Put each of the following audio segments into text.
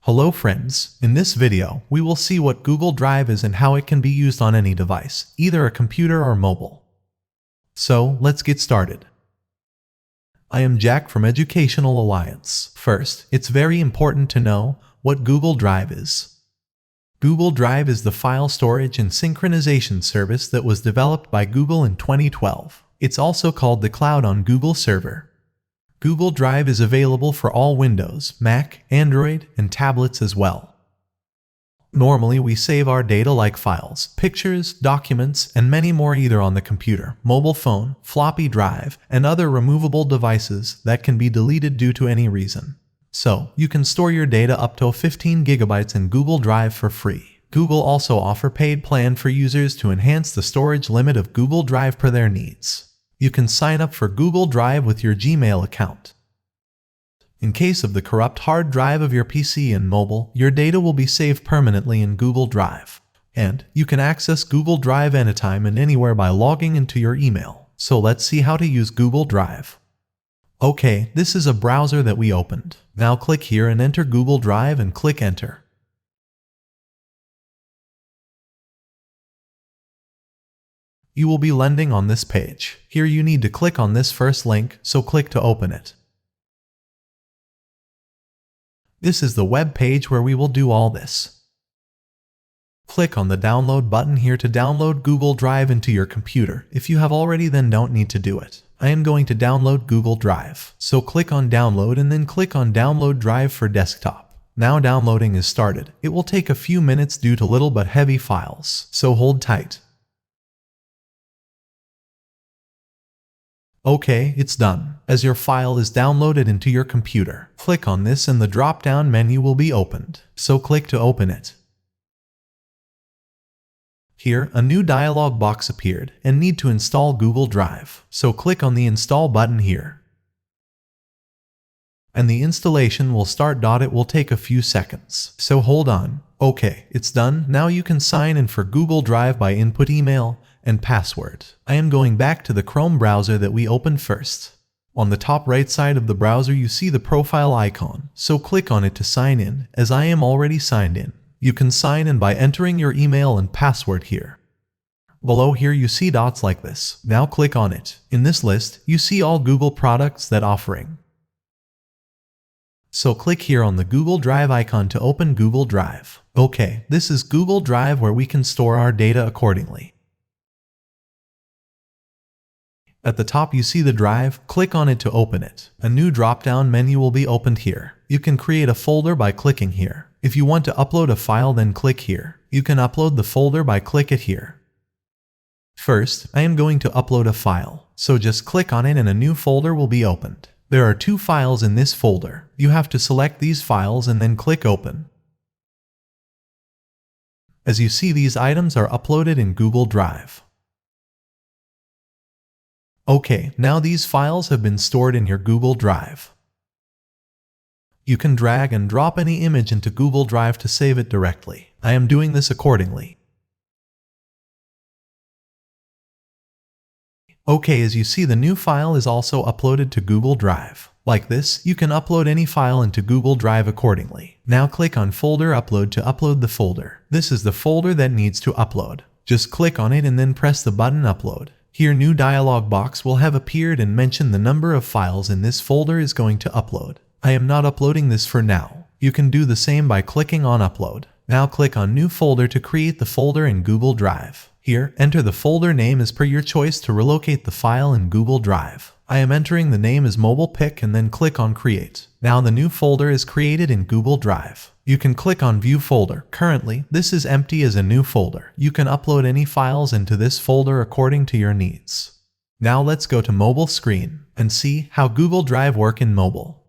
Hello friends, in this video, we will see what Google Drive is and how it can be used on any device, either a computer or mobile. So, let's get started. I am Jack from Educational Alliance. First, it's very important to know what Google Drive is. Google Drive is the file storage and synchronization service that was developed by Google in 2012. It's also called the cloud on Google Server. Google Drive is available for all Windows, Mac, Android, and tablets as well. Normally, we save our data like files, pictures, documents, and many more either on the computer, mobile phone, floppy drive, and other removable devices that can be deleted due to any reason. So, you can store your data up to 15 gigabytes in Google Drive for free. Google also offers paid plan for users to enhance the storage limit of Google Drive per their needs. You can sign up for Google Drive with your Gmail account. In case of the corrupt hard drive of your PC and mobile, your data will be saved permanently in Google Drive. And you can access Google Drive anytime and anywhere by logging into your email. So let's see how to use Google Drive. Okay, this is a browser that we opened. Now click here and enter Google Drive and click Enter. You will be landing on this page. Here you need to click on this first link, so click to open it. This is the web page where we will do all this. Click on the download button here to download Google Drive into your computer. If you have already, then don't need to do it. I am going to download Google Drive, so click on download and then click on download Drive for desktop. Now downloading is started. It will take a few minutes due to little but heavy files, so hold tight. Okay, it's done. As your file is downloaded into your computer, click on this and the drop-down menu will be opened. So click to open it. Here, a new dialog box appeared and need to install Google Drive. So click on the install button here. And the installation will start. It will take a few seconds. So hold on. Okay, it's done. Now you can sign in for Google Drive by input email and password. I am going back to the Chrome browser that we opened first. On the top right side of the browser you see the profile icon, so click on it to sign in. As I am already signed in, you can sign in by entering your email and password here. Below here you see dots like this. Now click on it. In this list, you see all Google products that offering. So click here on the Google Drive icon to open Google Drive. Okay, this is Google Drive where we can store our data accordingly. At the top you see the drive, click on it to open it. A new drop-down menu will be opened here. You can create a folder by clicking here. If you want to upload a file, then click here. You can upload the folder by click it here. First, I am going to upload a file, so just click on it and a new folder will be opened. There are 2 files in this folder. You have to select these files and then click open. As you see, these items are uploaded in Google Drive. Okay, now these files have been stored in your Google Drive. You can drag and drop any image into Google Drive to save it directly. I am doing this accordingly. Okay, as you see, the new file is also uploaded to Google Drive. Like this, you can upload any file into Google Drive accordingly. Now click on Folder Upload to upload the folder. This is the folder that needs to upload. Just click on it and then press the button Upload. Here, new dialog box will have appeared and mention the number of files in this folder is going to upload. I am not uploading this for now. You can do the same by clicking on Upload. Now click on New Folder to create the folder in Google Drive. Here, enter the folder name as per your choice to relocate the file in Google Drive. I am entering the name as Mobile Pic and then click on Create. Now the new folder is created in Google Drive. You can click on View Folder. Currently, this is empty as a new folder. You can upload any files into this folder according to your needs. Now let's go to mobile screen and see how Google Drive work in mobile.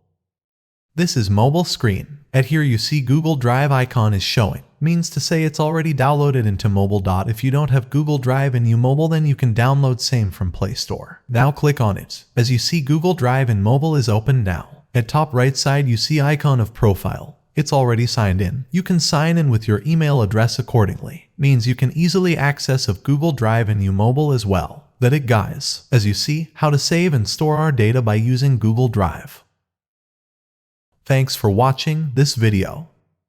This is mobile screen. At here you see Google Drive icon is showing. Means to say it's already downloaded into mobile. If you don't have Google Drive in your mobile, then you can download same from Play Store. Now click on it. As you see, Google Drive in mobile is open now. At top right side you see icon of profile. It's already signed in. You can sign in with your email address accordingly. Means you can easily access of Google Drive in your mobile as well. That's it guys. As you see, how to save and store our data by using Google Drive. Thanks for watching this video.